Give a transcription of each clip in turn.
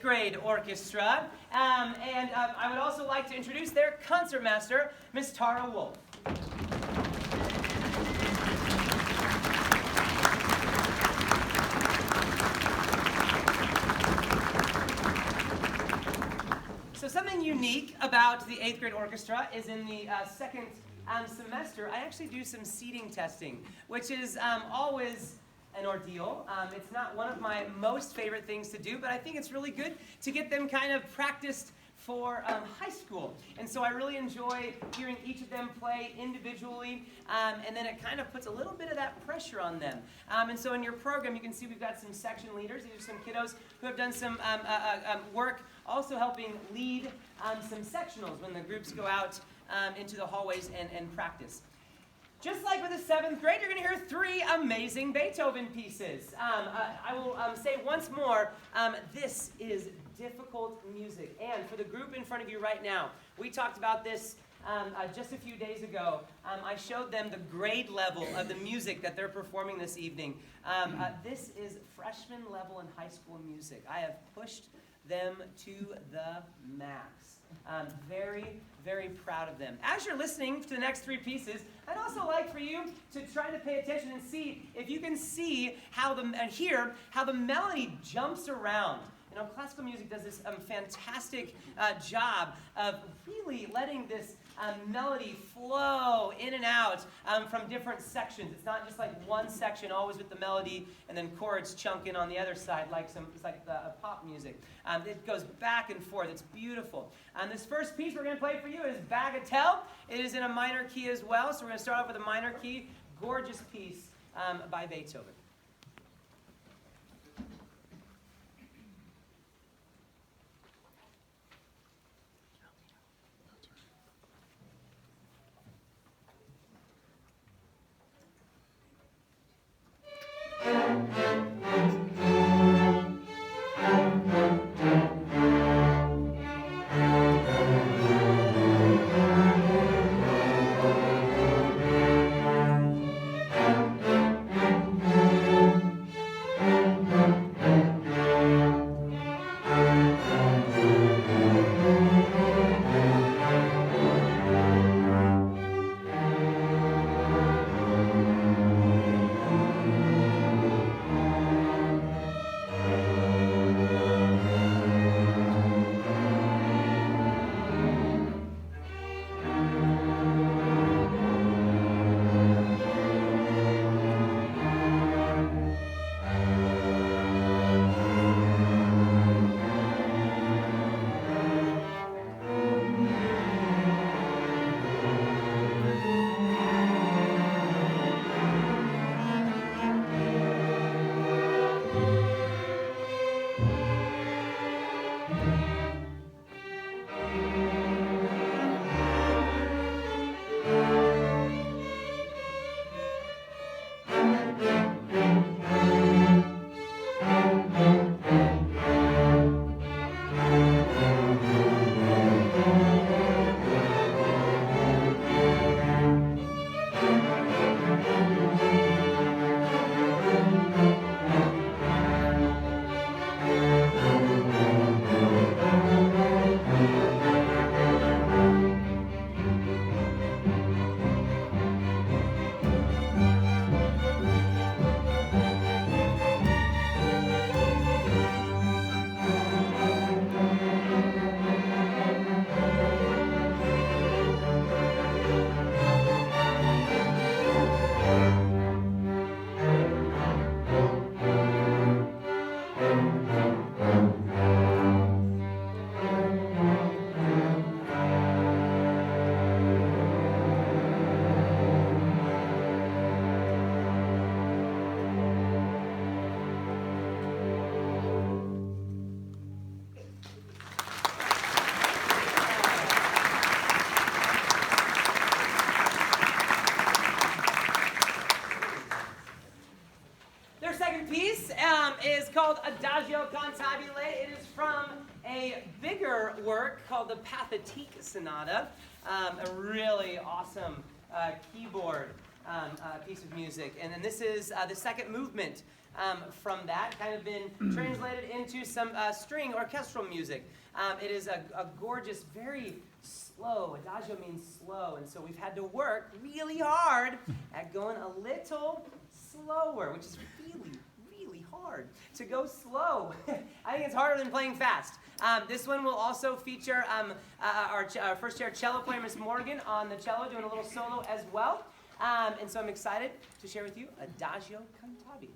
grade orchestra. I would also like to introduce their concertmaster, Miss Tara Wolf. So something unique about the 8th grade orchestra is in the second semester, I actually do some seating testing, which is always an ordeal. It's not one of my most favorite things to do, but I think it's really good to get them kind of practiced for high school. And so I really enjoy hearing each of them play individually, and then it kind of puts a little bit of that pressure on them. And so in your program, you can see we've got some section leaders. These are some kiddos who have done some work also helping lead some sectionals when the groups go out into the hallways and practice. Just like with the 7th grade, you're going to hear 3 amazing Beethoven pieces. I will say once more, this is difficult music. And for the group in front of you right now, we talked about this just a few days ago. I showed them the grade level of the music that they're performing this evening. This is freshman level in high school music. I have pushed them to the max. Very, very proud of them. As you're listening to the next 3 pieces, I'd also like for you to try to pay attention and see if you can see how and hear how the melody jumps around. You know, classical music does this fantastic job of really letting this melody flow in and out from different sections. It's not just like one section always with the melody and then chords chunking on the other side it's like the pop music. It goes back and forth. It's beautiful. This first piece we're going to play for you is Bagatelle. It is in a minor key as well, so we're going to start off with a minor key. Gorgeous piece by Beethoven. Piece is called Adagio Cantabile. It is from a bigger work called the Pathétique Sonata, a really awesome keyboard piece of music. And then this is the second movement from that, kind of been translated into some string orchestral music. It is a gorgeous, very slow. Adagio means slow, and so we've had to work really hard at going a little slower, which is really hard to go slow. I think it's harder than playing fast. This one will also feature our first chair cello player, Miss Morgan, on the cello, doing a little solo as well. And so I'm excited to share with you Adagio Cantabile.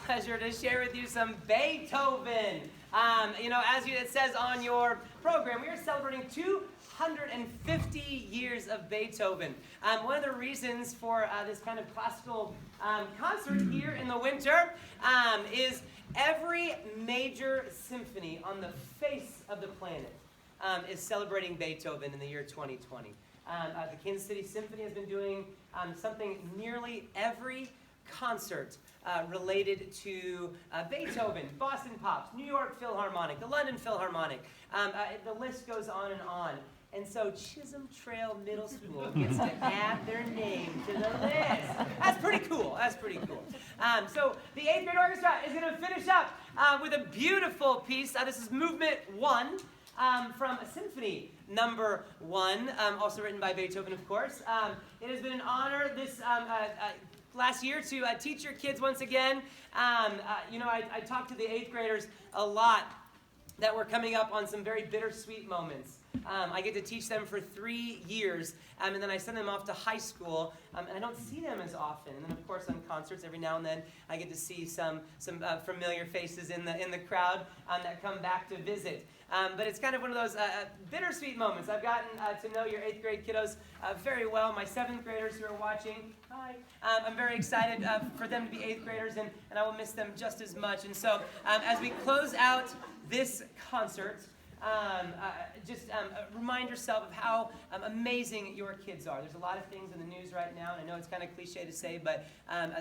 Pleasure to share with you some Beethoven. As it says on your program, we are celebrating 250 years of Beethoven. One of the reasons for this kind of classical concert here in the winter is every major symphony on the face of the planet is celebrating Beethoven in the year 2020. The Kansas City Symphony has been doing something nearly every concert related to Beethoven, Boston Pops, New York Philharmonic, the London Philharmonic. The list goes on and on. And so Chisholm Trail Middle School gets to add their name to the list. That's pretty cool. So the 8th grade orchestra is going to finish up with a beautiful piece. This is Movement 1 from Symphony Number 1, also written by Beethoven, of course. It has been an honor this last year to teach your kids once again. I talked to the 8th graders a lot that were coming up on some very bittersweet moments I get to teach them for 3 years, and then I send them off to high school, and I don't see them as often. And then, of course, on concerts, every now and then, I get to see some familiar faces in the crowd that come back to visit. But it's kind of one of those bittersweet moments. I've gotten to know your 8th grade kiddos very well. My 7th graders who are watching, hi. I'm very excited for them to be 8th graders, and I will miss them just as much. And so as we close out this concert, remind yourself of how amazing your kids are. There's a lot of things in the news right now, and I know it's kind of cliche to say, but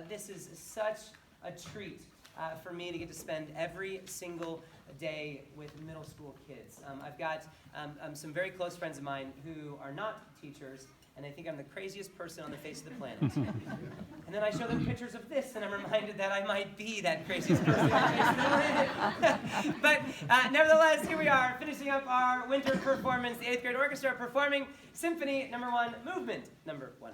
this is such a treat for me to get to spend every single day with middle school kids. I've got some very close friends of mine who are not teachers, and they think I'm the craziest person on the face of the planet. And then I show them pictures of this, and I'm reminded that I might be that craziest person on the face of the planet. But nevertheless, here we are, finishing up our winter performance, the 8th grade orchestra performing Symphony No. 1, Movement No. 1.